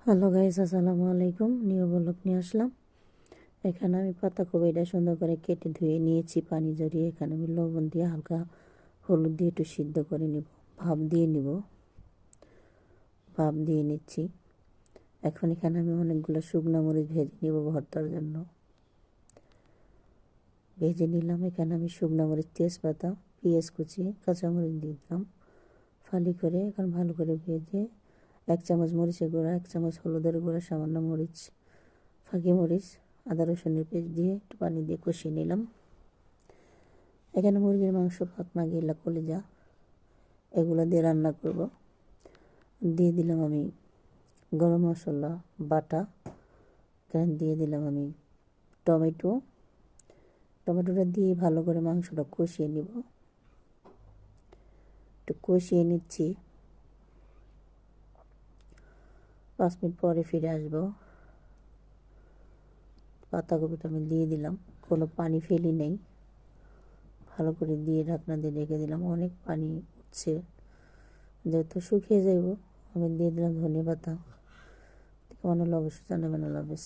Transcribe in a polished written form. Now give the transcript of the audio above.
Hello guys, আসসালামু আলাইকুম। New blog নিয়ে আসলাম। এখানে আমি পাতাকপিটা সুন্দর করে কেটে ধুয়ে নিয়েছি, পানি জড়িয়ে। এখানে আমি লবণ দিয়ে হালকা হলুদ দিয়ে একটু সিদ্ধ করে নিব, ভাপ দিয়ে নিচ্ছি। এখন এখানে আমি অনেকগুলো শুকনো মরিচ ভেজে নিব ভর্তার জন্য। ভেজে নিলাম। এখানে আমি শুকনো মরিচ, তেজপাতা, পেঁয়াজ কুচি, কাঁচামরিচ দিয়ে দিলাম ফালি করে। এখন ভালো করে ভেজে 1 চামচ মরিচের গুঁড়া, 1 চামচ হলুদের গুঁড়া, সামান্য মরিচ, ফাঁকি মরিচ, আদা রসুনের পেস্ট দিয়ে একটু পানি দিয়ে কষিয়ে নিলাম। এখানে মুরগির মাংস, পাখনা, গিলা, কলিজা এগুলো দিয়ে রান্না করব। দিয়ে দিলাম আমি গরম মশলা বাটা। এখানে দিয়ে দিলাম আমি টমেটোটা দিয়ে ভালো করে মাংসটা কষিয়ে নিব। একটু কষিয়ে নিচ্ছি। 5 মিনিট পরে ফিরে আসবো। পাতাকপিটা আমি দিয়ে দিলাম, কোনো পানি ফেলি নেই। ভালো করে দিয়ে ঢাকনা দিয়ে রেখে দিলাম। অনেক পানি উঠছে, যেহেতু শুকিয়ে যাইব। আমি দিয়ে দিলাম ধনিয়া পাতা। কেমন হলো অবশ্যই জানাবেন। আল্লাহ হাফেজ।